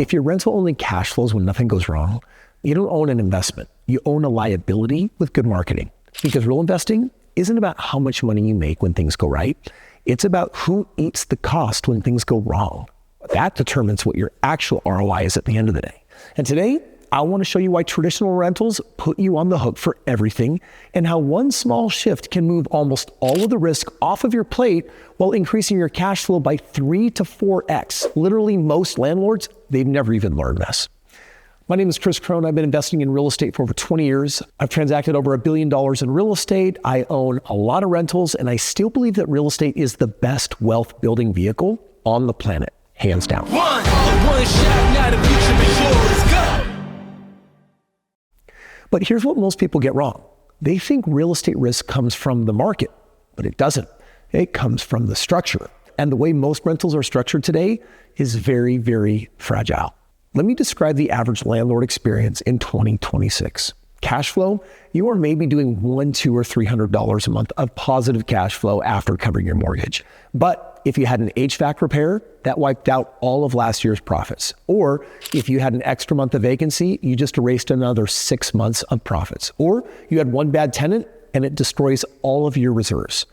if your rental only cash flows when nothing goes wrong, you don't own an investment. You own a liability with good marketing. Because real investing isn't about how much money you make when things go right. It's about who eats the cost when things go wrong. That determines what your actual ROI is at the end of the day. And today, I want to show you why traditional rentals put you on the hook for everything and how one small shift can move almost all of the risk off of your plate while increasing your cash flow by 3 to 4x. Literally, most landlords, they've never even learned this. My name is Kris Krohn. I've been investing in real estate for over 20 years. I've transacted over $1 billion in real estate. I own a lot of rentals, and I still believe that real estate is the best wealth building vehicle on the planet, hands down. One shot, now the future is yours. Go! But here's what most people get wrong. They think real estate risk comes from the market, but it doesn't. It comes from the structure. And the way most rentals are structured today is very, very fragile. Let me describe the average landlord experience in 2026. Cash flow, you are maybe doing $100, $200, or $300 a month of positive cash flow after covering your mortgage. But if you had an HVAC repair, that wiped out all of last year's profits. Or if you had an extra month of vacancy, you just erased another 6 months of profits. Or you had one bad tenant and it destroys all of your reserves.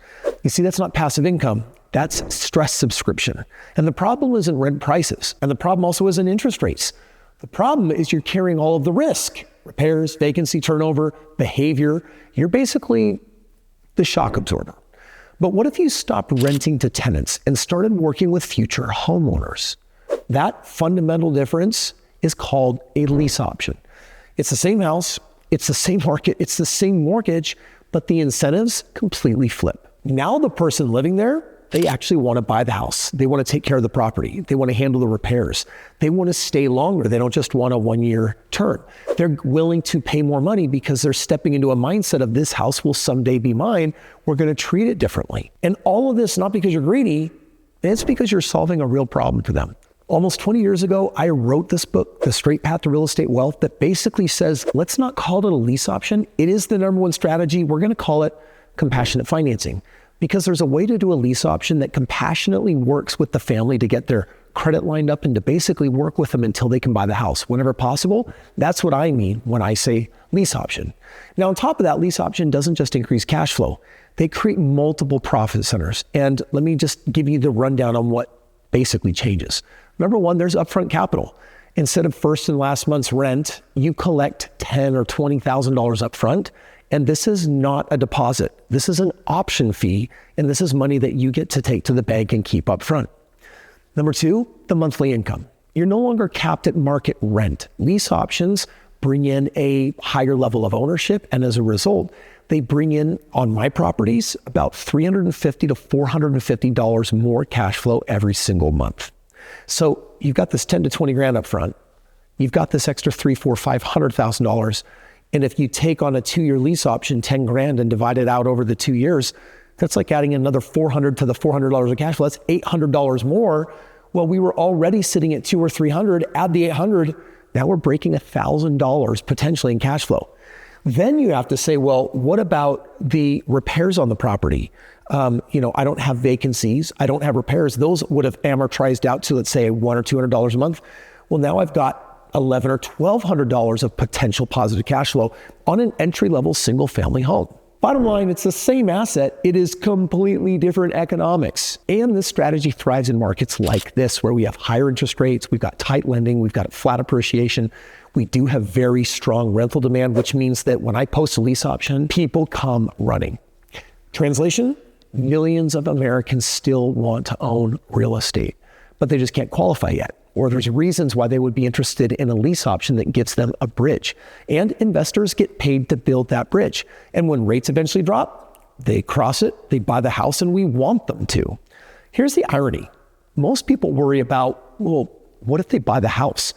You see, that's not passive income. That's stress subscription. And the problem isn't rent prices. And the problem also isn't interest rates. The problem is you're carrying all of the risk. Repairs, vacancy, turnover, behavior. You're basically the shock absorber. But what if you stopped renting to tenants and started working with future homeowners? That fundamental difference is called a lease option. It's the same house, it's the same market, it's the same mortgage, but the incentives completely flip. Now the person living there, they actually want to buy the house. They want to take care of the property. They want to handle the repairs. They want to stay longer. They don't just want a 1-year term. They're willing to pay more money because they're stepping into a mindset of this house will someday be mine. We're going to treat it differently. And all of this, not because you're greedy, it's because you're solving a real problem for them. Almost 20 years ago, I wrote this book, The Straight Path to Real Estate Wealth, that basically says, let's not call it a lease option. It is the number one strategy. We're going to call it compassionate financing. Because there's a way to do a lease option that compassionately works with the family to get their credit lined up and to basically work with them until they can buy the house whenever possible. That's what I mean when I say lease option. Now, on top of that, lease option doesn't just increase cash flow. They create multiple profit centers. And let me just give you the rundown on what basically changes. Number one, there's upfront capital. Instead of first and last month's rent, you collect $10,000 or $20,000 upfront. And this is not a deposit. This is an option fee, and this is money that you get to take to the bank and keep up front. Number two, the monthly income. You're no longer capped at market rent. Lease options bring in a higher level of ownership, and as a result, they bring in, on my properties, about $350 to $450 more cash flow every single month. So you've got this 10 to 20 grand up front. You've got this extra $300,000, $400,000, $500,000. And if you take on a 2-year lease option, 10 grand, and divide it out over the 2 years, that's like adding another $400 to the $400 of cash flow. That's $800 more. Well, we were already sitting at $200 or $300. Add the $800. Now we're breaking $1,000 potentially in cash flow. Then you have to say, well, what about the repairs on the property? I don't have vacancies. I don't have repairs. Those would have amortized out to, let's say, $100 or $200 a month. Well, now I've got $1,100 or $1,200 of potential positive cash flow on an entry-level single-family home. Bottom line, it's the same asset. It is completely different economics. And this strategy thrives in markets like this, where we have higher interest rates, we've got tight lending, we've got flat appreciation. We do have very strong rental demand, which means that when I post a lease option, people come running. Translation, millions of Americans still want to own real estate, but they just can't qualify yet. Or there's reasons why they would be interested in a lease option that gets them a bridge. And investors get paid to build that bridge. And when rates eventually drop, they cross it, they buy the house, and we want them to. Here's the irony. Most people worry about, well, what if they buy the house?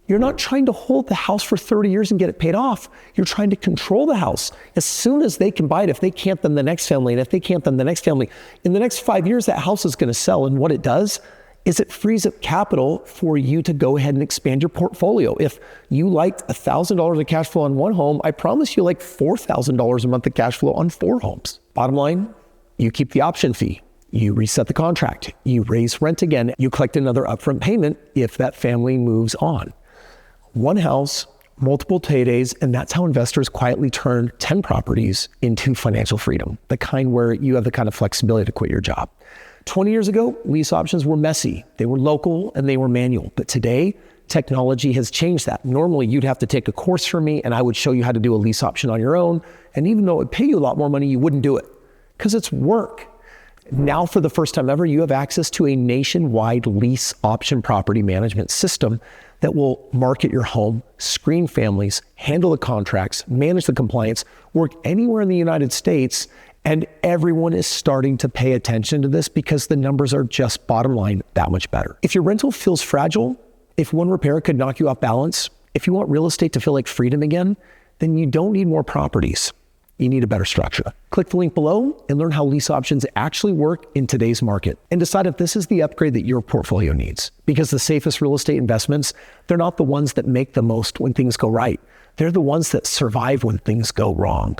You're not trying to hold the house for 30 years and get it paid off. You're trying to control the house. As soon as they can buy it, if they can't, then the next family. And if they can't, then the next family. In the next 5 years, that house is going to sell. And what it does is it frees up capital for you to go ahead and expand your portfolio. If you liked $1,000 of cash flow on one home, I promise you like $4,000 a month of cash flow on 4 homes. Bottom line, you keep the option fee. You reset the contract. You raise rent again. You collect another upfront payment if that family moves on. One house, multiple paydays, and that's how investors quietly turn 10 properties into financial freedom, the kind where you have the kind of flexibility to quit your job. 20 years ago, lease options were messy. They were local and they were manual. But today, technology has changed that. Normally, you'd have to take a course from me and I would show you how to do a lease option on your own. And even though it would pay you a lot more money, you wouldn't do it because it's work. Now, for the first time ever, you have access to a nationwide lease option property management system that will market your home, screen families, handle the contracts, manage the compliance, work anywhere in the United States. And everyone is starting to pay attention to this because the numbers are just bottom line that much better. If your rental feels fragile, if one repair could knock you off balance, if you want real estate to feel like freedom again, then you don't need more properties. You need a better structure. Click the link below and learn how lease options actually work in today's market and decide if this is the upgrade that your portfolio needs. Because the safest real estate investments, they're not the ones that make the most when things go right. They're the ones that survive when things go wrong.